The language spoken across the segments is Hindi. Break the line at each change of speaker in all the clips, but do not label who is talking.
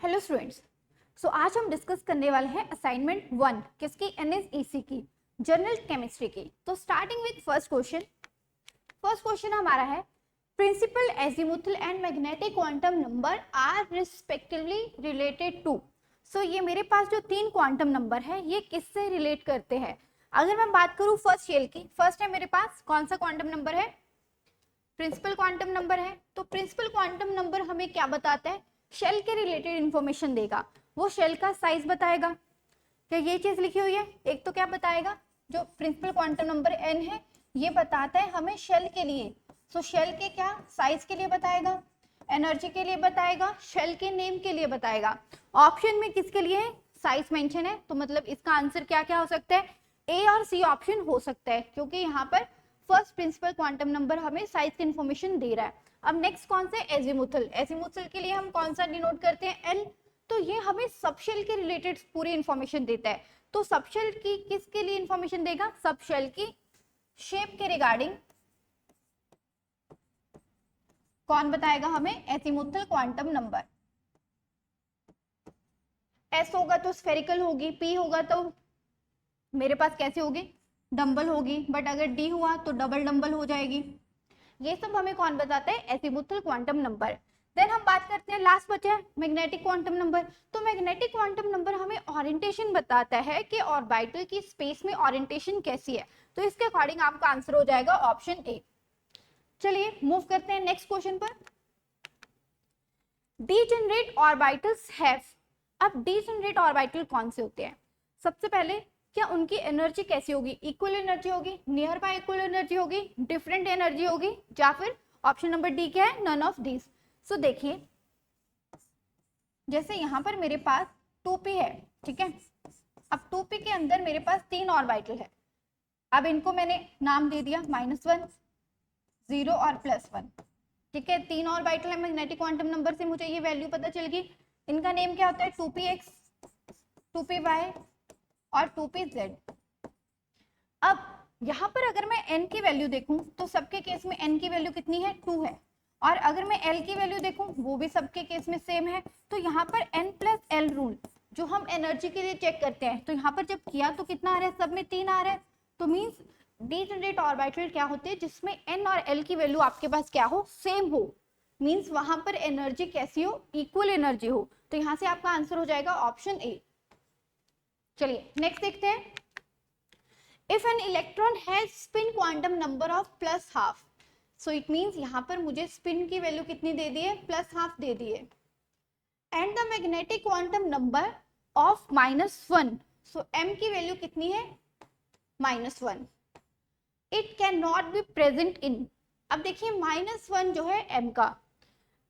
Hello students. आज हम डिस्कस करने वाले हैं असाइनमेंट 1 किसकी NSEC की जनरल केमिस्ट्री की। तो स्टार्टिंग विद फर्स्ट क्वेश्चन हमारा है principal azimuthal and magnetic quantum number are respectively related to. ये मेरे पास जो तीन क्वांटम नंबर है ये किससे रिलेट करते हैं। अगर मैं बात करूं फर्स्ट शेल की, फर्स्ट है मेरे पास कौन सा क्वांटम नंबर है, प्रिंसिपल क्वांटम नंबर है। तो प्रिंसिपल क्वांटम नंबर हमें क्या बताता है, शेल के रिलेटेड इंफॉर्मेशन देगा। वो शेल का साइज बताएगा, क्या ये चीज लिखी हुई है। एक तो क्या बताएगा, जो प्रिंसिपल क्वांटम नंबर n है ये बताता है हमें शेल के लिए। शेल के क्या साइज के लिए बताएगा, एनर्जी के लिए बताएगा, शेल के नेम के लिए बताएगा। ऑप्शन में किसके लिए साइज मेंशन है, तो मतलब इसका आंसर क्या क्या हो सकता है, ए और सी ऑप्शन हो सकता है, क्योंकि यहाँ पर फर्स्ट प्रिंसिपल क्वांटम नंबर हमें साइज की इंफॉर्मेशन दे रहा है। अब नेक्स्ट कौन से, एजीमुथल। एजीमुथल के लिए हम कौन सा डिनोट करते हैं, एल। तो ये हमें सबशेल के रिलेटेड पूरी इंफॉर्मेशन देता है। तो सबशेल की किसके लिए इंफॉर्मेशन देगा, सबशेल की शेप के रिगार्डिंग कौन बताएगा हमें, एजीमुथल क्वांटम नंबर। एस होगा तो स्फेरिकल होगी, पी होगा तो मेरे पास कैसे होगी, डंबल होगी, बट अगर डी हुआ तो डबल डंबल हो जाएगी। ये सब हमें कौन बताता है, एजीमुथल क्वांटम नंबर। देन हम बात करते हैं, लास्ट बचा है मैग्नेटिक क्वांटम नंबर। तो मैग्नेटिक क्वांटम नंबर हमें ओरिएंटेशन बताता है कि ऑर्बिटल की स्पेस में ओरिएंटेशन कैसी है। तो इसके अकॉर्डिंग आपका आंसर हो जाएगा ऑप्शन ए। चलिए मूव करते हैं नेक्स्ट क्वेश्चन पर। Degenerate orbitals have. अब डीजेनरेट ऑर्बिटल कौन से होते हैं, सबसे पहले क्या उनकी एनर्जी कैसी होगी, इक्वल एनर्जी होगी, नियर बाय इक्वल एनर्जी होगी, डिफरेंट एनर्जी होगी, या फिर ऑप्शन नंबर डी क्या है, नन ऑफ दीज। सो देखिए जैसे यहाँ पर मेरे पास 2p है, ठीक है। अब 2p के अंदर मेरे पास तीन ऑर्बिटल है। अब इनको मैंने नाम दे दिया -1, 0 और +1, ठीक है। तीन ऑर्बिटल है, मैग्नेटिक क्वांटम नंबर से मुझे ये वैल्यू पता चल गई। इनका नेम क्या होता है, 2px, 2py और 2pz। अब यहाँ पर अगर मैं n की वैल्यू देखूं तो सबके केस में n की वैल्यू कितनी है, 2 है। और अगर मैं l की वैल्यू देखूं वो भी सबके केस में सेम है। तो यहाँ पर n+l रूल जो हम एनर्जी के लिए चेक करते हैं, तो यहाँ पर जब किया तो कितना आ रहा है, सब में 3 आ रहा है। तो मीन्स डीजेनरेट ऑर्बिटल क्या होते हैं, जिसमें n और l की वैल्यू आपके पास क्या हो, सेम हो। मीन्स वहां पर एनर्जी कैसी हो, इक्वल एनर्जी हो। तो यहाँ से आपका आंसर हो जाएगा ऑप्शन ए। चलिए नेक्स्ट देखते हैं। If an electron has spin quantum number of +½ so it means यहाँ पर मुझे spin की वैल्यू कितनी दे दी है, +½ दे दी है। And the magnetic quantum number of -1 so m की वैल्यू कितनी है, -1। It cannot be present in। अब देखिए -1 जो है m का,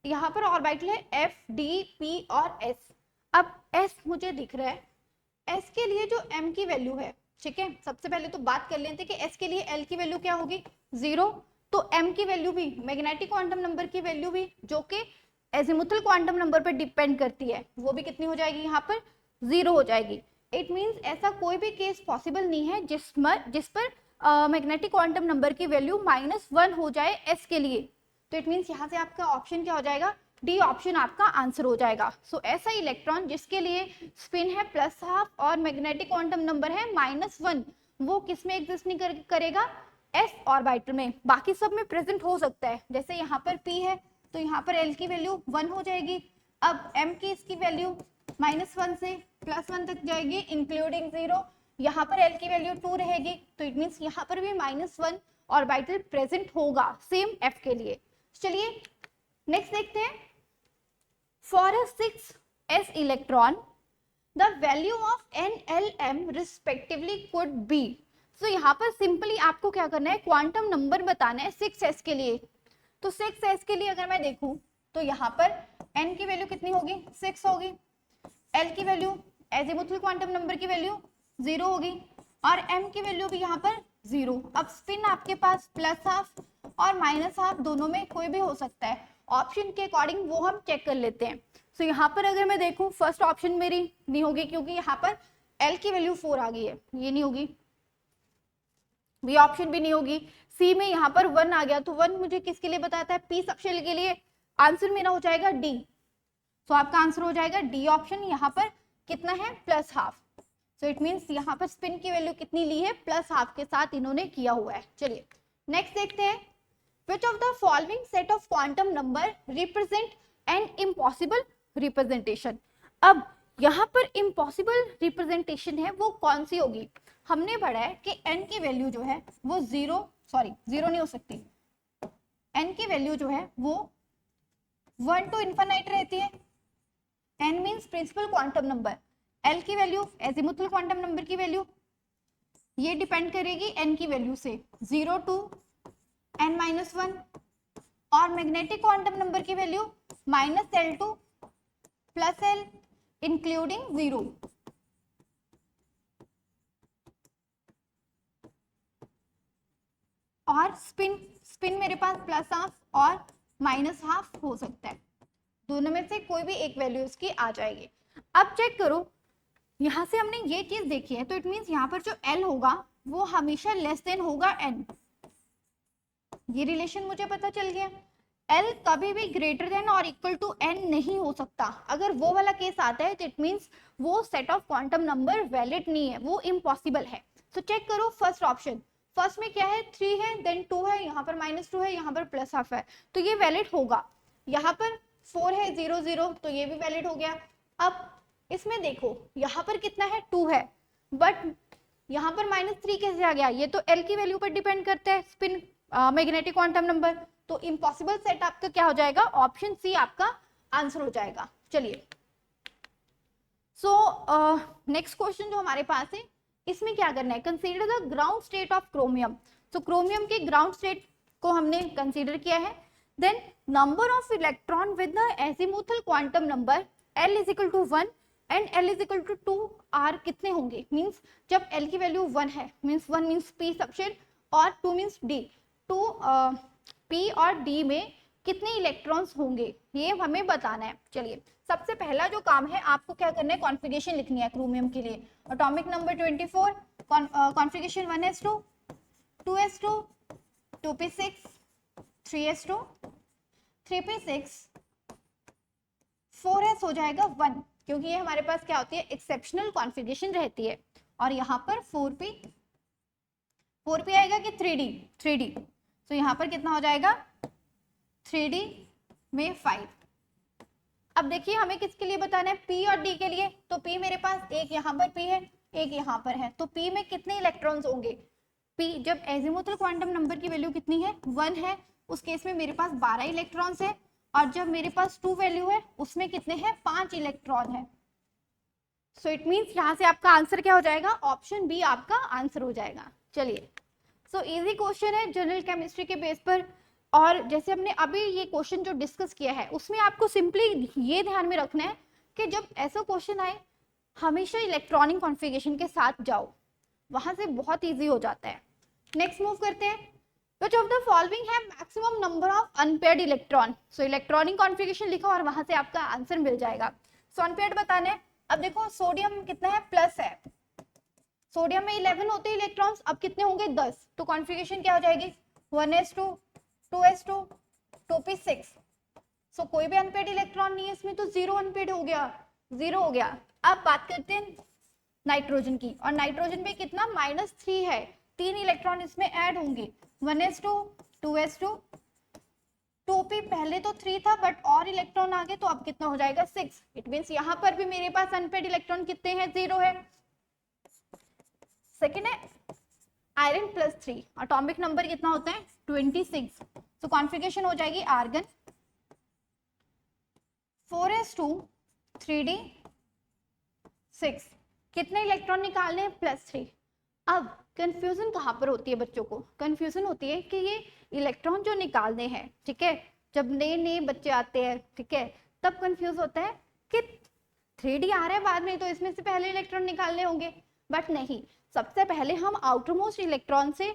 यहाँ पर ऑर्बिटल है f, d, p और s। अब s मुझे दिख रहा है, s के लिए जो m की वैल्यू है, ठीक है। सबसे पहले तो बात कर लेते हैं कि s के लिए l की वैल्यू क्या होगी, 0। तो m की वैल्यू भी, मैग्नेटिक क्वांटम नंबर की वैल्यू भी जो कि एजीमुथल क्वांटम नंबर पर डिपेंड करती है, वो भी कितनी हो जाएगी, यहाँ पर 0 हो जाएगी। इट मींस ऐसा कोई भी केस पॉसिबल नहीं है जिस पर मैग्नेटिक क्वांटम नंबर की वैल्यू -1 हो जाए s के लिए। तो इट मींस यहाँ से आपका ऑप्शन क्या हो जाएगा, डी ऑप्शन आपका आंसर हो जाएगा। ऐसा इलेक्ट्रॉन जिसके लिए स्पिन है +½ और मैग्नेटिक क्वांटम नंबर है -1, वो किस में एग्जिस्ट नहीं करेगा, s ऑर्बिटल में। बाकी सब में प्रेजेंट हो सकता है, जैसे यहाँ पर p है तो यहाँ पर l की वैल्यू 1 हो जाएगी। अब m की इसकी वैल्यू -1 से +1 तक जाएगी इंक्लूडिंग 0। यहाँ पर l की वैल्यू 2 रहेगी, तो इट मीन्स यहाँ पर भी -1 ऑर्बिटल प्रेजेंट होगा सेम f के लिए। चलिए नेक्स्ट देखते हैं। For a 6s electron, the value of n, l, m respectively could be। यहाँ पर सिंपली आपको क्या करना है, क्वांटम नंबर बताना है 6s के लिए। तो 6s के लिए अगर मैं देखूं तो यहाँ पर n की वैल्यू कितनी होगी, 6 होगी, l की वैल्यू एजीमुथल क्वांटम नंबर की वैल्यू 0 होगी और m की वैल्यू भी यहाँ पर 0। अब स्पिन आपके पास +½ और -½ दोनों में कोई भी हो सकता है, ऑप्शन के अकॉर्डिंग वो हम चेक कर लेते हैं। यहाँ पर अगर मैं देखूं फर्स्ट ऑप्शन मेरी नहीं होगी, क्योंकि यहाँ पर L की वैल्यू 4 आ गई है, ये नहीं होगी। बी ऑप्शन भी नहीं होगी। सी में यहाँ पर 1 आ गया, तो 1 मुझे किसके लिए बताता है, पी सबशेल के लिए। आंसर मेरा हो जाएगा डी। सो आपका आंसर हो जाएगा डी ऑप्शन। यहाँ पर कितना है, plus half. So it means यहाँ पर स्पिन की वैल्यू कितनी ली है, प्लस हाफ के साथ इन्होंने किया हुआ है। चलिए नेक्स्ट देखते हैं, which of the following set of quantum number represent an impossible representation। अब यहाँ पर impossible representation है वो कौन सी होगी, हमने पढ़ा है कि n की वैल्यू जो है वो जीरो नहीं हो सकती, n की वैल्यू जो है वो 1 to इन्फिनाइट रहती है। n means principal quantum number, l की वैल्यू एजिमुथल क्वांटम नंबर की वैल्यू, ये डिपेंड करेगी n की वैल्यू से 0 to n-1, और मैग्नेटिक क्वांटम नंबर की value -L2 plus L including 0। और स्पिन मेरे पास प्लस हाफ और माइनस हाफ हो सकता है, दोनों में से कोई भी एक वैल्यू इसकी आ जाएगी। अब चेक करो, यहां से हमने ये चीज देखी है, तो इट मीन्स यहाँ पर जो L होगा वो हमेशा लेस देन होगा n, ये रिलेशन मुझे पता चल गया। L कभी भी ग्रेटर देन और इक्वल टू n नहीं हो सकता, अगर वो वाला केस आता है तो इट मीन्स वो set of quantum number valid नहीं है, वो इम्पॉसिबल है। तो चेक करो फर्स्ट ऑप्शन, फर्स्ट में क्या है, 3 है, देन 2 है, यहाँ पर -2 है, यहाँ पर प्लस हाफ है, तो ये वैलिड होगा। यहाँ पर 4 है, 0 0, तो ये भी वैलिड हो गया। अब इसमें देखो यहाँ पर कितना है, 2 है, बट यहाँ पर -3 कैसे आ गया, ये तो L की वैल्यू पर डिपेंड करता है, स्पिन मैग्नेटिक क्वांटम नंबर, तो इम्पॉसिबल सेट आपका क्या हो जाएगा, ऑप्शन सी आपका आंसर हो जाएगा। चलिए सो नेक्स्ट क्वेश्चन जो हमारे पास है, इसमें क्या करना है, consider the ground state of chromium. तो क्रोमियम के ग्राउंड स्टेट को हमने कंसीडर किया है। Then number of electron with the azimuthal quantum number L is equal to 1 and L is equal to 2 are कितने होंगे, मीन्स जब L की वैल्यू 1 है, मीन्स 1 मीन्स P सबशेल और 2 मीन्स D, तो P और D में कितने इलेक्ट्रॉन्स होंगे ये हमें बताना है। चलिए सबसे पहला जो काम है, आपको क्या करना है, कॉन्फ़िगरेशन लिखनी है क्रोमियम के लिए। Atomic number 24, configuration 1s2 2s2 2p6 3s2 3p6 4s हो जाएगा 1, क्योंकि ये हमारे पास क्या होती है, एक्सेप्शनल कॉन्फ़िगरेशन रहती है। और यहाँ पर 4p आएगा कि 3d, तो यहाँ पर कितना हो जाएगा, 3d में 5। अब देखिए हमें किसके लिए बताना है, P और D के लिए। तो P मेरे पास एक यहाँ पर P है, एक यहाँ पर है, तो P में कितने इलेक्ट्रॉन्स होंगे, P जब एजिमुथल क्वांटम नंबर की वैल्यू कितनी है, 1 है, उस केस में मेरे पास 12 इलेक्ट्रॉन्स है, और जब मेरे पास 2 वैल्यू है उसमें कितने हैं, 5 इलेक्ट्रॉन है। सो इट मीन्स यहाँ से आपका आंसर क्या हो जाएगा, ऑप्शन बी आपका आंसर हो जाएगा। चलिए सो इजी क्वेश्चन है जनरल केमिस्ट्री के बेस पर, और जैसे हमने अभी ये क्वेश्चन जो डिस्कस किया है उसमें आपको सिंपली ये ध्यान में रखना है कि जब ऐसा क्वेश्चन आए हमेशा इलेक्ट्रॉनिक कॉन्फ़िगरेशन के साथ जाओ, वहां से बहुत इजी हो जाता है। नेक्स्ट मूव करते हैं, which of the following have maximum number of unpaired electron। So electronic configuration लिखो और वहां से आपका आंसर मिल जाएगा। सो अनपेयर्ड बताना है। अब देखो सोडियम कितना है, प्लस है, सोडियम में 11 होते हैं इलेक्ट्रॉन्स, अब कितने होंगे, 10, तो कॉन्फ़िगरेशन क्या हो जाएगी, 1s2 2s2 2p6। सो कोई भी अनपेड इलेक्ट्रॉन नहीं है इसमें, तो 0 अनपेड हो गया, 0 हो गया। अब बात करते हैं नाइट्रोजन की, और नाइट्रोजन में कितना, -3 है, 3 इलेक्ट्रॉन इसमें ऐड होंगे, 1s2 2s2 2p, पहले तो 3 था बट और इलेक्ट्रॉन आ गए, तो अब कितना हो जाएगा, 6। इट मीन्स यहाँ पर भी मेरे पास अनपेड इलेक्ट्रॉन कितने हैं, 0 है। सेकेंड है आयरन +3, एटॉमिक नंबर कितना होता है, 26, तो कॉन्फ़िगरेशन हो जाएगी आर्गन 4s2 3d 6, कितने इलेक्ट्रॉन निकालने हैं, +3। अब कंफ्यूजन कहाँ पर होती है बच्चों को, कंफ्यूजन होती है कि ये इलेक्ट्रॉन जो निकालने हैं, ठीक है, जब नए नए बच्चे आते हैं, ठीक है, तब कंफ्यूज होता है कि 3d आ रहा है बाद में, तो इसमें से पहले इलेक्ट्रॉन निकालने होंगे, बट नहीं, सबसे पहले हम आउटरमोस्ट इलेक्ट्रॉन से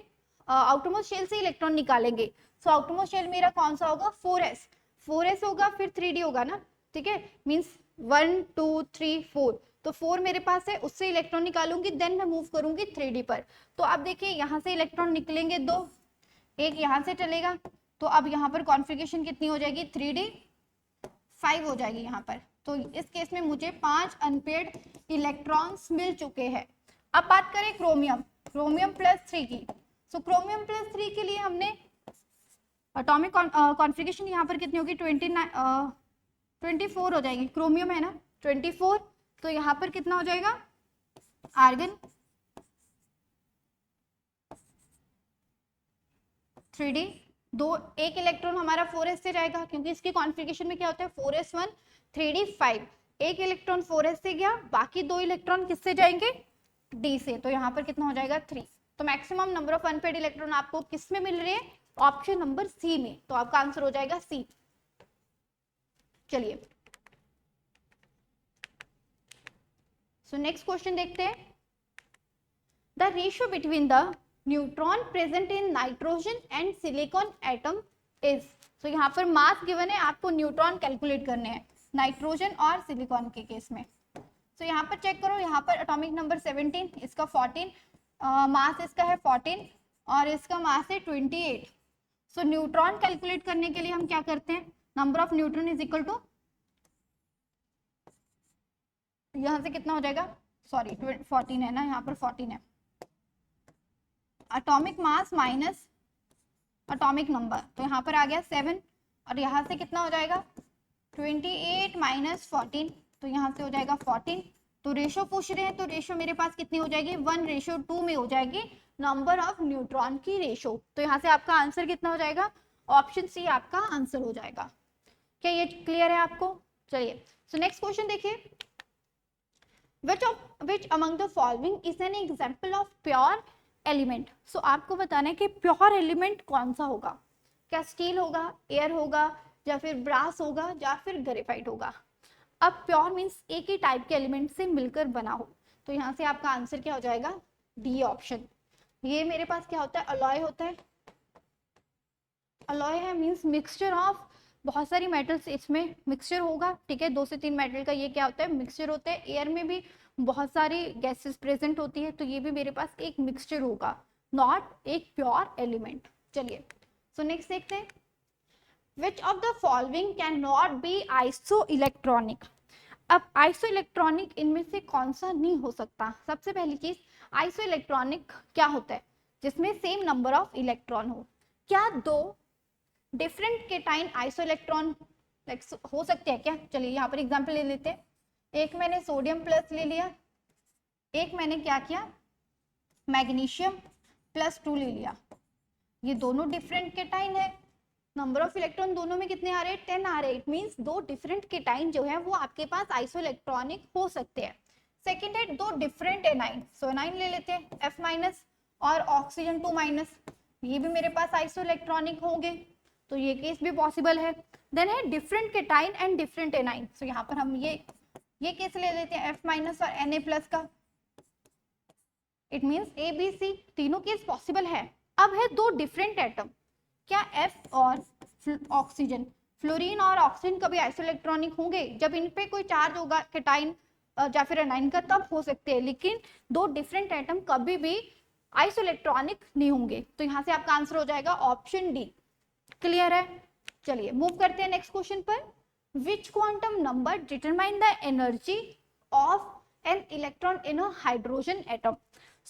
आउटरमोस्ट शेल से इलेक्ट्रॉन निकालेंगे। सो आउटरमोस्ट शेल मेरा कौन सा होगा, 4s होगा, फिर 3d होगा ना, ठीक है, मीन्स 1 2 3 4, तो 4 मेरे पास है, उससे इलेक्ट्रॉन निकालूंगी, देन मैं मूव करूंगी 3d पर। तो अब देखिए यहाँ से इलेक्ट्रॉन निकलेंगे 2, एक यहाँ से चलेगा, तो अब यहाँ पर कॉन्फ़िगरेशन कितनी हो जाएगी, 3d 5 हो जाएगी यहाँ पर, तो इस केस में मुझे 5 अनपेयर्ड इलेक्ट्रॉन्स मिल चुके हैं। अब बात करें क्रोमियम, क्रोमियम +3 की। सो क्रोमियम +3 के लिए हमने एटॉमिक कॉन्फ़िगरेशन यहाँ पर कितनी होगी, 24 हो जाएगी, क्रोमियम है ना 24, तो यहाँ पर कितना हो जाएगा, आर्गन 3D, एक इलेक्ट्रॉन हमारा 4s से जाएगा, क्योंकि इसकी कॉन्फ़िगरेशन में क्या होता है 4s1 3D 5, एक इलेक्ट्रॉन 4s से गया, बाकी 2 इलेक्ट्रॉन किससे जाएंगे, D से, तो यहाँ पर कितना हो जाएगा 3। तो maximum number of unpaired electron आपको किस में मिल रहे हैं, ऑप्शन नंबर सी में, तो आपका आंसर हो जाएगा सी। चलिए सो नेक्स्ट क्वेश्चन देखते हैं। The ratio between the neutron present in nitrogen and silicon atom is. So यहाँ पर मास गिवन है, आपको न्यूट्रॉन कैलकुलेट करने हैं नाइट्रोजन और सिलिकॉन के केस में। सो यहाँ पर चेक करो, यहाँ पर एटॉमिक नंबर 17, इसका 14, मास इसका है 14 और इसका मास है 28। सो न्यूट्रॉन कैलकुलेट करने के लिए हम क्या करते हैं, number of neutron is equal to, यहाँ से कितना हो जाएगा, सॉरी 14 है ना, यहाँ पर 14 है, atomic mass minus atomic number, तो यहाँ पर आ गया 7 और यहाँ से कितना हो जाएगा 28 माइनस 14, तो यहाँ से हो जाएगा 14। तो रेशो पूछ रहे हैं, तो रेशो मेरे पास कितनी हो जाएगी 1:2 में हो जाएगी नंबर ऑफ न्यूट्रॉन की रेशो। तो यहाँ से आपका आंसर कितना हो जाएगा, ऑप्शन सी आपका आंसर हो जाएगा। क्या ये क्लियर है आपको? चलिए सो नेक्स्ट क्वेश्चन देखिए, which among the following is an example of pure element. So आपको बताना है कि प्योर एलिमेंट कौन सा होगा, क्या स्टील होगा, एयर होगा, या फिर ब्रास होगा, या फिर ग्रेफाइट होगा। अब प्योर मीन्स एक ही टाइप के एलिमेंट से मिलकर बना हो, तो यहाँ से आपका आंसर क्या हो जाएगा, डी ऑप्शन। ये मेरे पास क्या होता है, अलॉय होता है, अलॉय है मीन्स मिक्सचर ऑफ बहुत सारी मेटल्स, इसमें मिक्सचर होगा, ठीक है, 2 से 3 मेटल का ये क्या होता है, मिक्सचर होते हैं। एयर में भी बहुत सारी गैसेस प्रेजेंट होती है, तो ये भी मेरे पास एक मिक्सचर होगा, नॉट एक प्योर एलिमेंट। चलिए सो नेक्स्ट देखते हैं, which of the following can not be iso electronic. अब आइसो इलेक्ट्रॉनिक इनमें से कौन सा नहीं हो सकता। सबसे पहली चीज, आइसो इलेक्ट्रॉनिक क्या होता है, जिसमें सेम नंबर ऑफ इलेक्ट्रॉन हो। क्या 2 डिफरेंट केटाइन आइसो इलेक्ट्रॉन हो सकते हैं क्या? चलिए यहाँ पर एग्जांपल ले लेते हैं, एक मैंने सोडियम प्लस ले लिया, एक मैंने क्या किया मैग्नीशियम +2 ले लिया, ये दोनों डिफरेंट केटाइन है, नंबर ऑफ इलेक्ट्रॉन दोनों में कितने आ रहे हैं, 10 आ रहे हैं। इट मींस 2 डिफरेंट केटाइन जो है वो आपके पास आइसो इलेक्ट्रॉनिक हो सकते हैं। सेकेंड है 2 डिफरेंट एनाइन, सो एनाइन ले लेते हैं F- और ऑक्सीजन 2-, ये भी मेरे पास आइसो इलेक्ट्रॉनिक होंगे, तो ये केस भी पॉसिबल है। देन है different cation and different anion, so यहाँ पर हम ये केस ले लेते हैं F- और Na+ का, इट मींस ABC, तीनों केस पॉसिबल है। अब है 2 डिफरेंट एटम, क्या F और ऑक्सीजन, फ्लोरीन और ऑक्सीजन कभी आइसो इलेक्ट्रॉनिक होंगे, जब इन पे कोई चार्ज होगा केटाइन या फिर एनाइन का तब हो सकते हैं, लेकिन 2 डिफरेंट एटम कभी भी आइसो इलेक्ट्रॉनिक नहीं होंगे, तो यहाँ से आपका आंसर हो जाएगा ऑप्शन डी। क्लियर है? चलिए मूव करते हैं नेक्स्ट क्वेश्चन पर, which quantum number determine the energy of an electron in a hydrogen atom.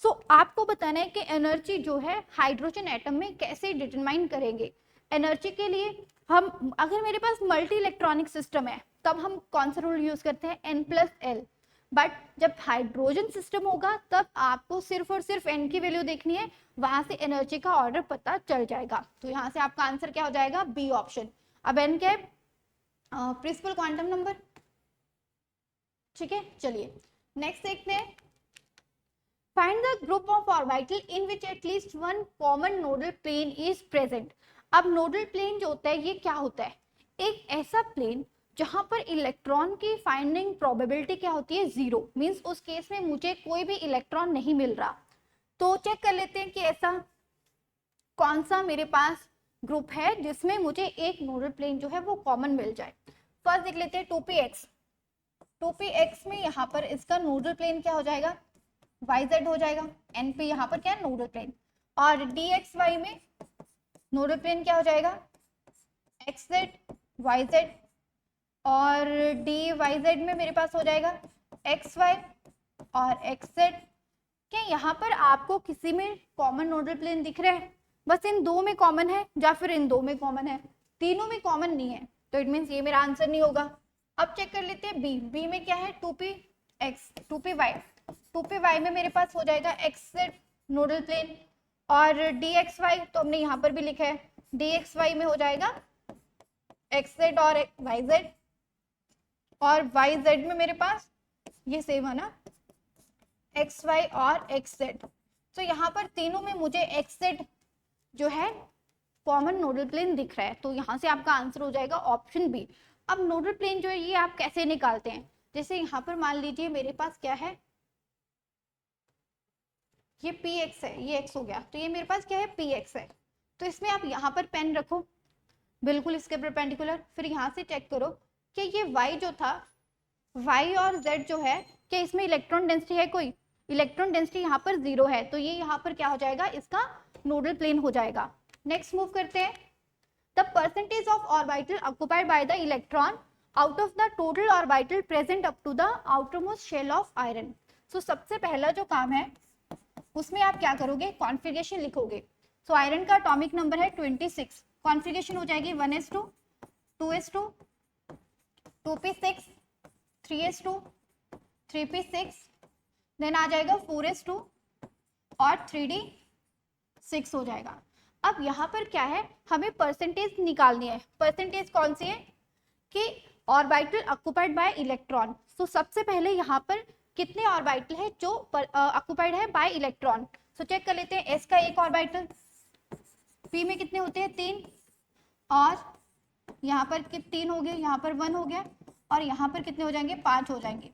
So आपको बताना है कि एनर्जी जो है हाइड्रोजन एटम में कैसे डिटरमाइन करेंगे। एनर्जी के लिए हम, अगर मेरे पास मल्टी इलेक्ट्रॉनिक सिस्टम है तब हम कौन सा रूल यूज करते हैं, N+L, बट जब हाइड्रोजन सिस्टम होगा तब आपको सिर्फ और सिर्फ N की वैल्यू देखनी है, वहां से एनर्जी का ऑर्डर पता चल जाएगा, तो यहाँ से आपका आंसर क्या हो जाएगा, बी ऑप्शन। अब N क्या है, प्रिंसिपल क्वांटम नंबर, ठीक है। चलिए नेक्स्ट देखते हैं, find the group of orbital in which at least one common nodal plane is present. अब नोडल प्लेन जो होता है ये क्या होता है, एक ऐसा प्लेन जहां पर इलेक्ट्रॉन की फाइंडिंग प्रोबेबिलिटी क्या होती है, 0, मींस उस केस में मुझे कोई भी इलेक्ट्रॉन नहीं मिल रहा। तो चेक कर लेते हैं कि ऐसा कौन सा मेरे पास ग्रुप है जिसमें मुझे एक नोडल प्लेन जो है वो कॉमन मिल जाए। फर्स्ट देख लेते हैं 2px, 2px में यहाँ पर इसका नोडल प्लेन क्या हो जाएगा, yz हो जाएगा, np यहाँ पर क्या है नोडल प्लेन, और dxy में नोडल प्लेन क्या हो जाएगा, xz yz, और डी वाई जेड में मेरे पास हो जाएगा एक्स वाई और एक्स जेड। क्या यहाँ पर आपको किसी में कॉमन नोडल प्लेन दिख रहा है? बस इन दो में कॉमन है या फिर इन दो में कॉमन है? तीनों में कॉमन नहीं है, तो इट मीन्स ये मेरा आंसर नहीं होगा। अब चेक कर लेते हैं बी। बी में क्या है? 2p x 2p y। 2p y में मेरे पास हो जाएगा एक्स जेड नोडल प्लेन, और dxy तो हमने यहाँ पर भी लिखा है, dxy में हो जाएगा xz और yz, और yz में मेरे पास ये सेम है ना, xy और xz। तो यहाँ पर तीनों में मुझे xz जो है कॉमन नोडल प्लेन दिख रहा है, तो यहाँ से आपका आंसर हो जाएगा ऑप्शन बी। अब नोडल प्लेन जो है ये आप कैसे निकालते हैं? जैसे यहाँ पर मान लीजिए मेरे पास क्या है, ये px है, ये x हो गया, तो ये मेरे पास क्या है? px है। तो इसमें आप यहाँ पर पेन रखो बिल्कुल इसके परपेंडिकुलर, फिर यहाँ से चेक करो कि ये y जो था, y और z जो है, क्या इसमें इलेक्ट्रॉन डेंसिटी है? कोई इलेक्ट्रॉन डेंसिटी यहाँ पर 0 है, तो ये यहाँ पर क्या हो जाएगा? इसका नोडल प्लेन हो जाएगा। नेक्स्ट मूव करते हैं। The percentage of orbital occupied by the electron out of the total orbital present up to the outermost shell of iron. So सबसे पहला जो काम है उसमें आप क्या करोगे? कॉन्फ़िगरेशन लिखोगे। सो आयरन का एटॉमिक नंबर है 26, कॉन्फ़िगरेशन हो जाएगी 1s2 2s2 2p6 3s2 3p6, then आ जाएगा 4s2 और 3d6 हो जाएगा। अब यहाँ पर क्या है, हमें परसेंटेज निकालनी है। परसेंटेज कौन सी है? कि ऑर्बिटल ऑक्युपाइड बाय इलेक्ट्रॉन। तो सबसे पहले यहाँ पर कितने ऑर्बिटल है जो ऑक्युपाइड है बाय इलेक्ट्रॉन? सो चेक कर लेते हैं। एस का एक ऑर्बिटल, पी में कितने होते हैं? 3, और यहाँ पर 3 हो गए, यहाँ पर 1 हो गया, और यहाँ पर कितने हो जाएंगे? 5 हो जाएंगे।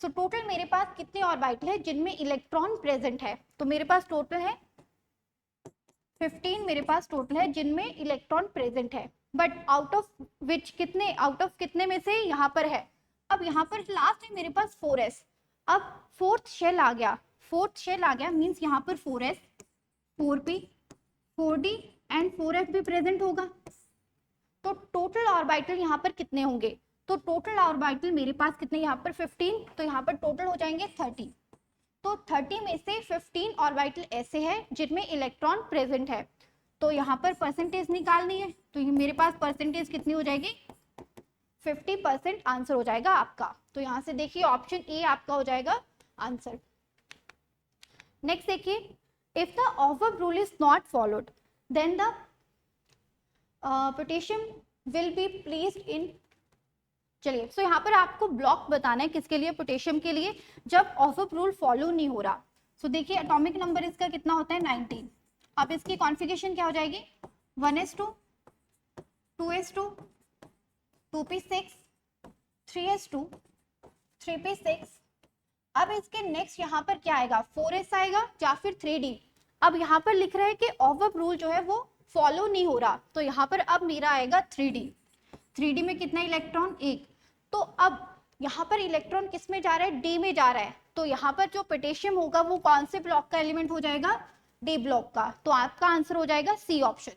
सो टोटल मेरे पास कितने ऑर्बिटल है जिनमें इलेक्ट्रॉन प्रेजेंट है? तो मेरे पास टोटल है 15 मेरे पास टोटल है जिनमें इलेक्ट्रॉन प्रेजेंट है, बट आउट ऑफ विच कितने, आउट ऑफ कितने में से यहाँ पर है? अब यहाँ पर लास्ट है मेरे पास 4s। अब फोर्थ शेल आ गया, फोर्थ शेल आ गया मीन्स यहाँ पर 4s 4p 4d and 4f भी प्रेजेंट होगा। तो टोटल ऑर्बिटल यहाँ पर कितने होंगे? तो टोटल ऑर्बिटल मेरे पास कितने यहाँ पर? 15, तो यहाँ पर टोटल हो जाएंगे 30। तो 30 में से 15 ऑर्बिटल ऐसे हैं जिनमें इलेक्ट्रॉन प्रेजेंट है, तो यहाँ पर परसेंटेज निकालनी है। तो ये मेरे पास परसेंटेज कितनी हो जाएगी? 50% आंसर हो जाएगा आपका। तो यहाँ से देखिए ऑप्शन ए आपका हो जाएगा आंसर। नेक्स्ट देखिए, if the aufbau rule is not followed then the potassium will be placed in. चलिए, सो यहाँ पर आपको ब्लॉक बताना है किसके लिए? पोटेशियम के लिए, जब ऑफ रूल फॉलो नहीं हो रहा। सो देखिए एटॉमिक नंबर इसका कितना होता है? 19। अब इसकी कॉन्फ़िगरेशन क्या हो जाएगी? 1s2 2s2 2p6 3s2 3p6। अब इसके नेक्स्ट यहाँ पर क्या आएगा? 4s आएगा या फिर 3d। अब यहाँ पर लिख रहा है कि ऑफ रूल जो है वो फॉलो नहीं हो रहा, तो यहाँ पर अब मेरा आएगा 3d। 3d में कितना इलेक्ट्रॉन? 1। तो अब यहाँ पर इलेक्ट्रॉन किस में जा रहा है? डी में जा रहा है, तो यहाँ पर जो पोटेशियम होगा वो कौन से ब्लॉक का एलिमेंट हो जाएगा? डी ब्लॉक का। तो आपका आंसर हो जाएगा C option.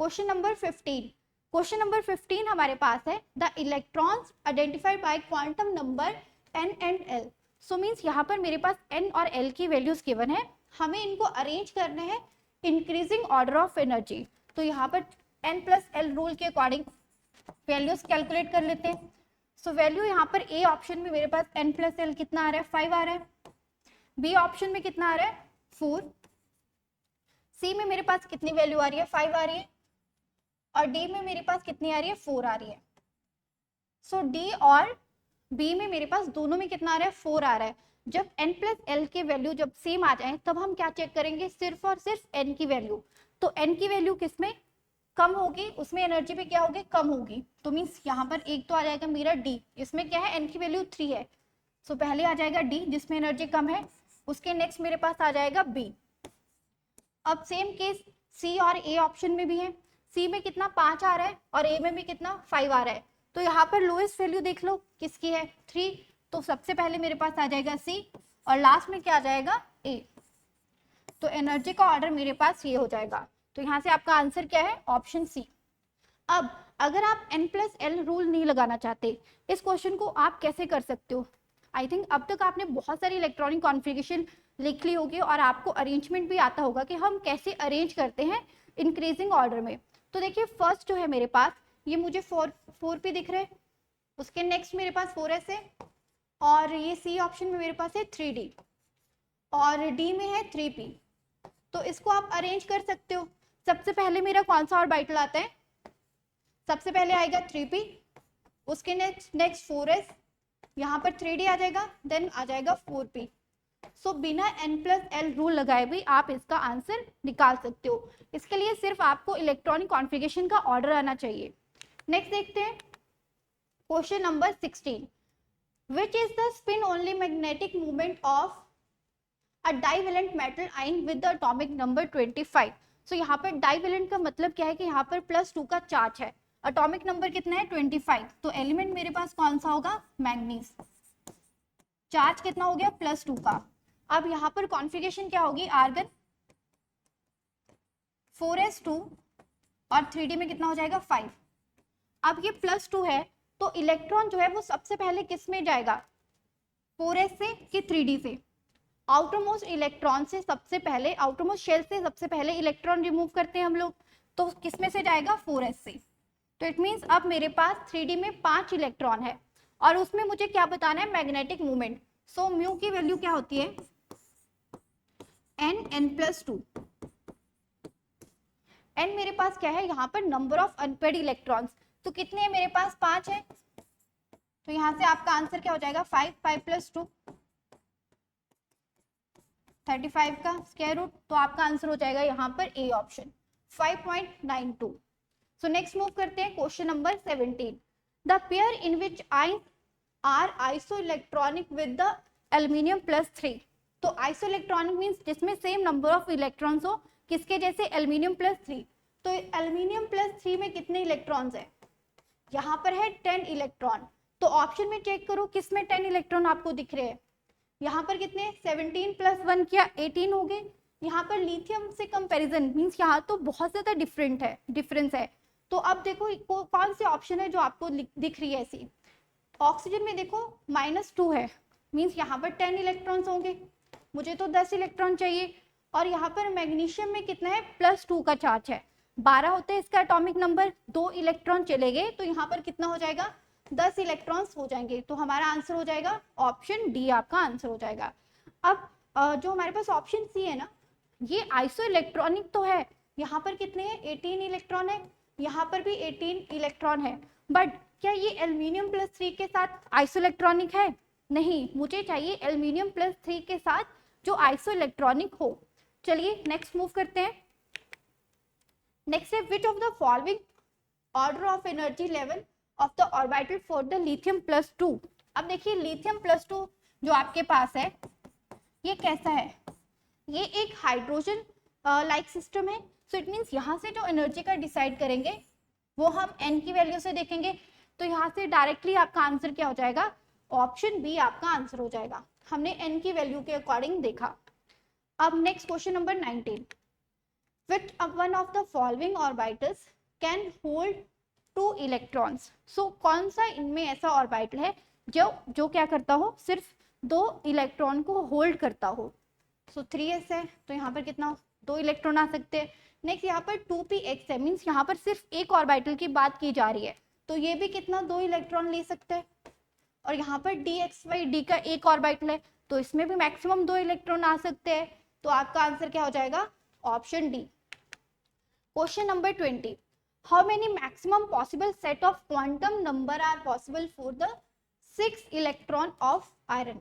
Question number 15। Question number 15 हमारे पास है the electrons identified by quantum number n and l। So means यहाँ पर मेरे पास n और l की वैल्यूज गिवन है, हमें इनको अरेंज करने हैं इंक्रीजिंग ऑर्डर ऑफ एनर्जी। तो यहाँ पर n प्लस l रूल के अकॉर्डिंग वैल्यूज कैलकुलेट कर लेते हैं। सो वैल्यू यहाँ पर ए ऑप्शन में मेरे पास n प्लस l कितना आ रहा है? 5 आ रहा है। बी ऑप्शन में कितना आ रहा है? 4। सी में मेरे पास कितनी वैल्यू आ रही है? 5 आ रही है। और डी में मेरे पास कितनी आ रही है? 4 आ रही है। सो डी और बी में मेरे पास दोनों में कितना आ रहा है? 4 आ रहा है। जब n प्लस l की वैल्यू जब सेम आ जाए तब हम क्या चेक करेंगे? सिर्फ और सिर्फ n की वैल्यू। तो n की वैल्यू किसमें कम होगी? उसमें एनर्जी भी क्या होगी? कम होगी। तो मीन्स यहाँ पर एक तो आ जाएगा मेरा d, इसमें क्या है? n की वैल्यू 3 है, सो पहले आ जाएगा d जिसमें एनर्जी कम है, उसके नेक्स्ट मेरे पास आ जाएगा b। अब सेम केस c और a ऑप्शन में भी है। c में कितना? 5 आ रहा है, और a में भी कितना? 5 आ रहा है। तो यहाँ पर लोएस्ट वैल्यू देख लो किसकी है? 3। तो सबसे पहले मेरे पास आ जाएगा c, और लास्ट में क्या आ जाएगा? a। तो एनर्जी का ऑर्डर मेरे पास ये हो जाएगा। तो यहाँ से आपका आंसर क्या है? Option C. अब अगर आप n+l रूल नहीं लगाना चाहते, इस क्वेश्चन को आप कैसे कर सकते हो? आई थिंक अब तक आपने बहुत सारी इलेक्ट्रॉनिक कॉन्फ़िगरेशन लिख ली होगी और आपको अरेंजमेंट भी आता होगा कि हम कैसे अरेंज करते हैं इंक्रीजिंग ऑर्डर में। तो देखिए फर्स्ट जो है मेरे पास, ये मुझे 4p दिख रहा है, उसके नेक्स्ट मेरे पास 4s है, और ये सी ऑप्शन में मेरे पास है 3d, और डी में है 3p। तो इसको आप अरेंज कर सकते हो। सबसे पहले मेरा कौन सा ऑर्बिटल आता है? सबसे पहले आएगा 3p, उसके नेक्स्ट 4s, यहाँ पर 3d आ जाएगा, देन आ जाएगा 4p। सो बिना n+l रूल लगाए भी आप इसका आंसर निकाल सकते हो। इसके लिए सिर्फ आपको इलेक्ट्रॉनिक कॉन्फ़िगरेशन का ऑर्डर आना चाहिए। नेक्स्ट देखते हैं question number 16, which is the spin only magnetic movement of a divalent metal ion with the atomic number 25। सो यहाँ पर डाइवेलेंट का मतलब क्या है कि यहाँ पर +2 का चार्ज है, एटॉमिक नंबर कितना है 25, तो एलिमेंट मेरे पास कौन सा होगा? मैग्नीज। चार्ज कितना हो गया? +2 का। अब यहाँ पर कॉन्फ़िगरेशन क्या होगी? आर्गन 4s2 और 3d में कितना हो जाएगा? 5। अब ये +2 है तो इलेक्ट्रॉन जो है वो सबसे पहले किस में जाएगा? 4s से कि 3d से? आउटरमोस्ट इलेक्ट्रॉन से सबसे पहले, आउटरमोस्ट शेल से सबसे पहले इलेक्ट्रॉन रिमूव करते हैं हम लोग, तो किस में से जाएगा? 4s से। तो इट मीन्स अब मेरे पास 3d में 5 इलेक्ट्रॉन है और उसमें मुझे क्या बताना है? Magnetic movement. सो म्यू की वैल्यू क्या होती है? n+2। n मेरे पास क्या है? यहाँ पर नंबर ऑफ अनपेड इलेक्ट्रॉन्स, तो कितने हैं मेरे पास? 5 है, तो यहाँ से आपका आंसर क्या हो जाएगा? 5, 5 + 2 35 का स्क्वायर रूट, तो आपका आंसर हो जाएगा यहाँ पर A option 5.92। So next move करते हैं question number 17, the pair in which ions are isoelectronic with the aluminium +3। तो आइसोइलेक्ट्रॉनिक मींस जिसमें सेम नंबर ऑफ इलेक्ट्रॉन्स हो, किसके जैसे? एल्यूमिनियम +3। तो एल्यूमिनियम +3 में कितने इलेक्ट्रॉन्स है? यहाँ पर है 10 इलेक्ट्रॉन। तो ऑप्शन में चेक करो किस में 10 इलेक्ट्रॉन आपको दिख रहे हैं। यहाँ पर कितने? 17 + 1 किया 18 हो गए। यहाँ पर लिथियम से कंपैरिजन मींस यहाँ तो बहुत ज्यादा डिफरेंस है। तो अब देखो कौन से ऑप्शन है जो आपको दिख रही है ऐसी। ऑक्सीजन में देखो -2 है, मींस यहाँ पर 10 इलेक्ट्रॉन्स होंगे, मुझे तो 10 इलेक्ट्रॉन चाहिए। और यहाँ पर मैग्नीशियम में कितना है? +2 का चार्ज है, 12 होते हैं इसका एटॉमिक नंबर, 2 इलेक्ट्रॉन चले गए तो यहाँ पर कितना हो जाएगा? 10 इलेक्ट्रॉन्स हो जाएंगे। तो हमारा आंसर हो जाएगा ऑप्शन डी, आपका आंसर हो जाएगा। अब जो हमारे पास ऑप्शन सी है ना, ये आइसो इलेक्ट्रॉनिक तो है, यहाँ पर कितने हैं? 18 इलेक्ट्रॉन है, यहाँ पर भी 18 इलेक्ट्रॉन है, बट क्या ये एल्यूमिनियम +3 के साथ आइसो इलेक्ट्रॉनिक है? नहीं, मुझे चाहिए एल्यूमिनियम +3 के साथ जो आइसो इलेक्ट्रॉनिक हो। चलिए नेक्स्ट मूव करते हैं। नेक्स्ट है which of the following order of energy level of the orbital for the lithium +2। अब देखिए लिथियम +2 जो आपके पास है ये कैसा है? ये एक हाइड्रोजन लाइक सिस्टम है। सो इट मीन्स यहाँ से जो एनर्जी का डिसाइड करेंगे वो हम n की वैल्यू से देखेंगे। तो यहाँ से डायरेक्टली आपका आंसर क्या हो जाएगा? ऑप्शन बी आपका आंसर हो जाएगा। हमने n की वैल्यू के अकॉर्डिंग देखा। अब next question number 19, which one of the following orbitals can hold 2 electrons। सो कौन सा इनमें ऐसा ऑर्बिटल है जो क्या करता हो? सिर्फ 2 इलेक्ट्रॉन को होल्ड करता हो। सो 3s है, तो यहाँ पर कितना? 2 इलेक्ट्रॉन आ सकते हैं। नेक्स्ट यहाँ पर 2px है, मीन्स यहाँ पर सिर्फ एक ऑर्बिटल की बात की जा रही है, तो ये भी कितना? 2 इलेक्ट्रॉन ले सकते हैं। और यहाँ पर dxy का एक ऑर्बिटल है, तो इसमें भी मैक्सिमम 2 इलेक्ट्रॉन आ सकते हैं। तो आपका आंसर क्या हो जाएगा? Option D. Question number 20. How many maximum possible set of quantum number are possible for the 6 electron of iron?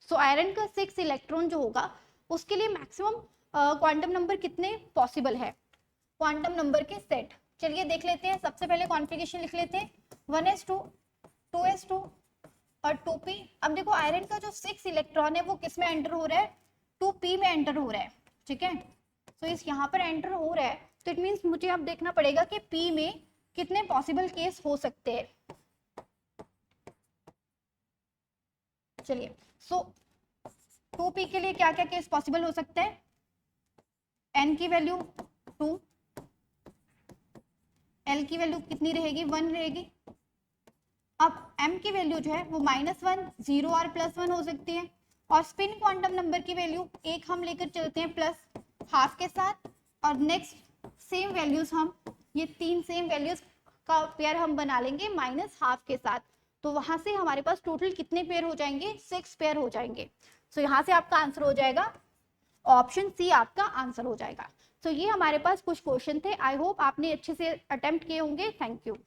So iron का 6 इलेक्ट्रॉन जो होगा उसके लिए मैक्सिमम क्वांटम नंबर कितने पॉसिबल है? क्वांटम नंबर के सेट चलिए देख लेते हैं। सबसे पहले कॉन्फ़िगरेशन लिख लेते हैं, 1s2 2s2 और 2p। अब देखो आयरन का जो 6 इलेक्ट्रॉन है वो किस में एंटर हो रहा है? 2p में एंटर हो रहा है, ठीक है। तो इस यहाँ पर एंटर हो रहा है, तो इट मीन्स मुझे अब देखना पड़ेगा कि p में कितने पॉसिबल केस हो सकते हैं। चलिए सो 2p के लिए क्या क्या केस पॉसिबल हो सकते हैं? n की वैल्यू 2, एल की वैल्यू कितनी रहेगी, 1 रहेगी। अब एम की वैल्यू जो है वो -1, 0 और +1 हो सकती है। और स्पिन क्वांटम नंबर की वैल्यू एक हम लेकर चलते हैं +½ के साथ, और नेक्स्ट सेम वैल्यूज हम ये 3 सेम वैल्यूज का पेयर हम बना लेंगे -½ के साथ। तो वहां से हमारे पास टोटल कितने पेयर हो जाएंगे, 6 पेयर हो जाएंगे। सो यहाँ से आपका आंसर हो जाएगा ऑप्शन सी, आपका आंसर हो जाएगा। सो ये हमारे पास कुछ क्वेश्चन थे। आई होप आपने अच्छे से अटेम्प्ट किए होंगे। Thank you.